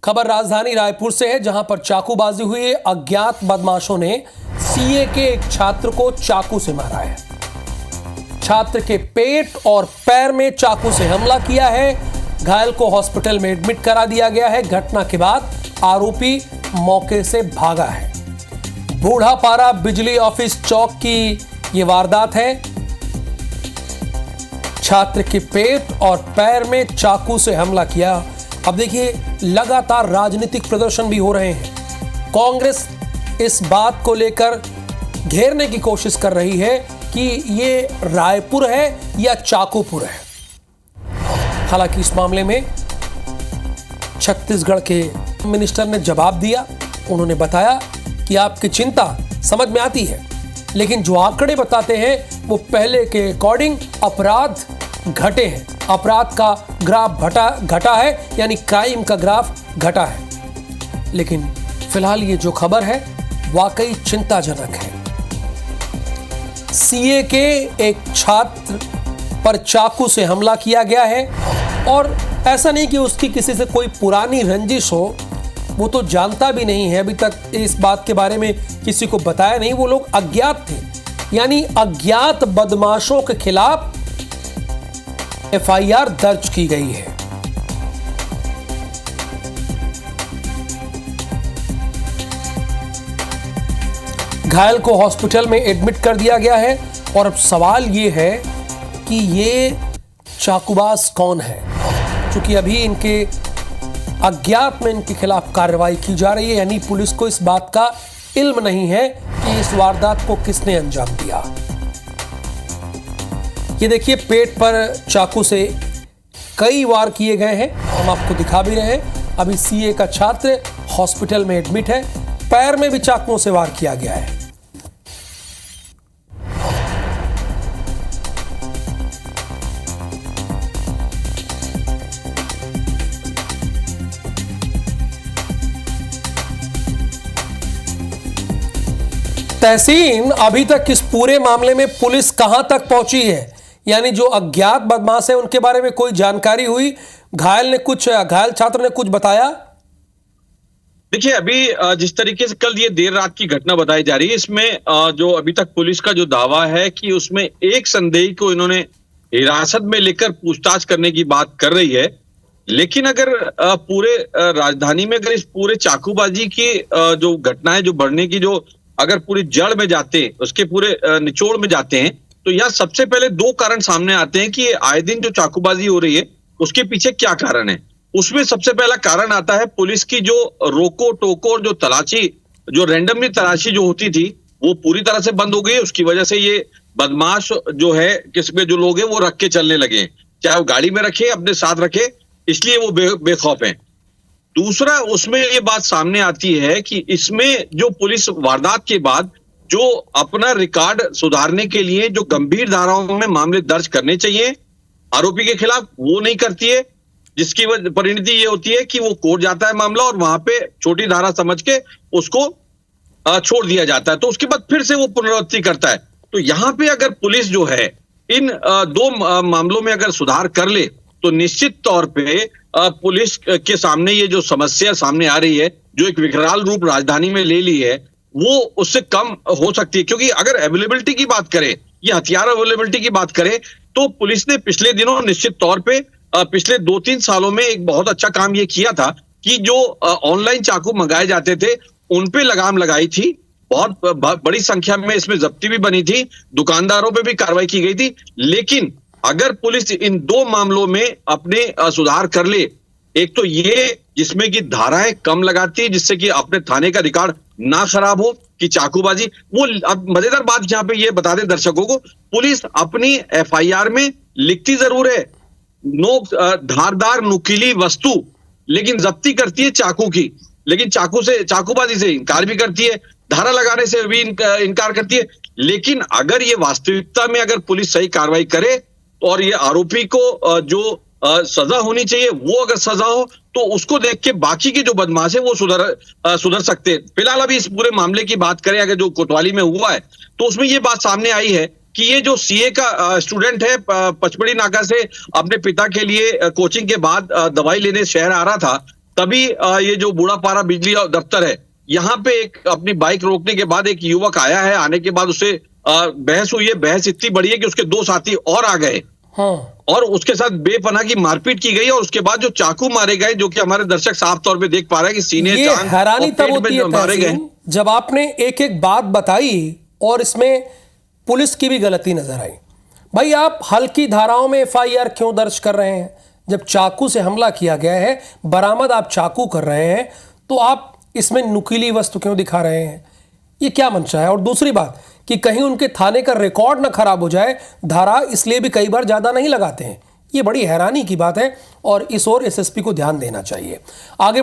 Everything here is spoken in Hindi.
खबर राजधानी रायपुर से है, जहां पर चाकूबाजी हुई। अज्ञात बदमाशों ने सीए के एक छात्र को चाकू से मारा है। छात्र के पेट और पैर में चाकू से हमला किया है। घायल को हॉस्पिटल में एडमिट करा दिया गया है। घटना के बाद आरोपी मौके से भागा है। बूढ़ापारा बिजली ऑफिस चौक की यह वारदात है। छात्र के पेट और पैर में चाकू से हमला किया। अब देखिए, लगातार राजनीतिक प्रदर्शन भी हो रहे हैं। कांग्रेस इस बात को लेकर घेरने की कोशिश कर रही है कि ये रायपुर है या चाकूपुर है। हालांकि इस मामले में छत्तीसगढ़ के मिनिस्टर ने जवाब दिया। उन्होंने बताया कि आपकी चिंता समझ में आती है, लेकिन जो आंकड़े बताते हैं वो पहले के अकॉर्डिंग अपराध घटे हैं। अपराध का ग्राफ घटा है, यानी क्राइम का ग्राफ घटा है। लेकिन फिलहाल ये जो खबर है वाकई चिंताजनक है। सीए के एक छात्र पर चाकू से हमला किया गया है, और ऐसा नहीं कि उसकी किसी से कोई पुरानी रंजिश हो, वो तो जानता भी नहीं है। अभी तक इस बात के बारे में किसी को बताया नहीं। वो लोग अज्ञात थे, यानी अज्ञात बदमाशों के खिलाफ एफआईआर दर्ज की गई है। घायल को हॉस्पिटल में एडमिट कर दिया गया है। और अब सवाल यह है कि ये चाकूबाज कौन है, क्योंकि अभी इनके अज्ञात में इनके खिलाफ कार्रवाई की जा रही है। यानी पुलिस को इस बात का इल्म नहीं है कि इस वारदात को किसने अंजाम दिया। ये देखिए, पेट पर चाकू से कई वार किए गए हैं। हम आपको दिखा भी रहे हैं। अभी सीए का छात्र हॉस्पिटल में एडमिट है। पैर में भी चाकुओं से वार किया गया है। तहसीन, अभी तक इस पूरे मामले में पुलिस कहां तक पहुंची है? यानी जो अज्ञात बदमाश है उनके बारे में कोई जानकारी हुई? घायल छात्र ने कुछ बताया? देखिए, अभी जिस तरीके से कल ये देर रात की घटना बताई जा रही है, इसमें जो अभी तक पुलिस का जो दावा है कि उसमें एक संदेही को इन्होंने हिरासत में लेकर पूछताछ करने की बात कर रही है। लेकिन अगर पूरे राजधानी में अगर इस पूरे चाकूबाजी की जो घटना है, जो बढ़ने की जो अगर पूरी जड़ में जाते हैं, उसके पूरे निचोड़ में जाते हैं, तो यहाँ सबसे पहले दो कारण सामने आते हैं कि आए दिन जो चाकूबाजी हो रही है उसके पीछे क्या कारण है। उसमें सबसे पहला कारण आता है पुलिस की जो रोको टोको और जो तलाशी, जो रैंडमली तलाशी जो होती थी, वो पूरी तरह से बंद हो गई है। उसकी वजह से ये बदमाश जो है, किसमें जो लोग हैं वो रख के चलने लगे हैं, चाहे वो गाड़ी में रखे, अपने साथ रखे, इसलिए वो बेखौफ हैं। दूसरा, उसमें ये बात सामने आती है कि इसमें जो पुलिस वारदात के बाद जो अपना रिकॉर्ड सुधारने के लिए जो गंभीर धाराओं में मामले दर्ज करने चाहिए आरोपी के खिलाफ, वो नहीं करती है, जिसकी परिणति ये होती है कि वो कोर्ट जाता है मामला और वहां पे छोटी धारा समझ के उसको छोड़ दिया जाता है। तो उसके बाद फिर से वो पुनरावृत्ति करता है। तो यहाँ पे अगर पुलिस जो है इन दो मामलों में अगर सुधार कर ले, तो निश्चित तौर पे पुलिस के सामने ये जो समस्या सामने आ रही है, जो एक विकराल रूप राजधानी में ले ली है, वो उससे कम हो सकती है। क्योंकि अगर अवेलेबिलिटी की बात करें, ये हथियार अवेलेबिलिटी की बात करें, तो पुलिस ने पिछले दिनों निश्चित तौर पे पिछले 2-3 सालों में एक बहुत अच्छा काम ये किया था कि जो ऑनलाइन चाकू मंगाए जाते थे उन पे लगाम लगाई थी। बहुत बड़ी संख्या में इसमें जब्ती भी बनी थी, दुकानदारों पे भी कार्रवाई की गई थी। लेकिन अगर पुलिस इन दो मामलों में अपने सुधार कर ले, एक तो ये जिसमें कि धाराएं कम लगाती है जिससे कि अपने थाने का रिकॉर्ड ना खराब हो कि चाकूबाजी, वो अब मजेदार बात यहाँ पे ये बता दें दर्शकों को, पुलिस अपनी एफआईआर में लिखती जरूर है धारदार नुकीली वस्तु, लेकिन जब्ती करती है चाकू की, लेकिन चाकूबाजी से इनकार भी करती है, धारा लगाने से भी इनकार करती है। लेकिन अगर ये वास्तविकता में अगर पुलिस सही कार्रवाई करे और ये आरोपी को जो सजा होनी चाहिए वो अगर सजा हो, तो उसको देख के बाकी के जो बदमाश है वो सुधर सकते हैं। फिलहाल अभी इस पूरे मामले की बात करें, अगर जो कोतवाली में हुआ है, तो उसमें ये बात सामने आई है कि ये जो सीए का स्टूडेंट है पचमढ़ी नाका से अपने पिता के लिए कोचिंग के बाद दवाई लेने शहर आ रहा था, तभी ये जो बूढ़ापारा बिजली दफ्तर है, यहाँ पे एक अपनी बाइक रोकने के बाद एक युवक आया है। आने के बाद उससे बहस हुई है। बहस इतनी बड़ी है कि उसके 2 साथी और आ गए और उसके साथ बेपनाह की मारपीट की गई और उसके बाद जो चाकू मारे गए, जो कि हमारे दर्शक साफ तौर पे देख पा रहे हैं कि सीने, ये टांग हैरानी और तब पेट में होती जो है मारे गए। तहसीन, जब आपने एक एक बात बताई और इसमें पुलिस की भी गलती नजर आई। भाई आप हल्की धाराओं में एफआईआर क्यों दर्ज कर रहे हैं? जब चाकू से हमला किया गया है, बरामद आप चाकू कर रहे हैं, तो आप इसमें नुकीली वस्तु क्यों दिखा रहे हैं? ये क्या मंशा है? और दूसरी बात कि कहीं उनके थाने का रिकॉर्ड ना खराब हो जाए, धारा इसलिए भी कई बार ज्यादा नहीं लगाते हैं। ये बड़ी हैरानी की बात है और इस ओर एसएसपी को ध्यान देना चाहिए। आगे बढ़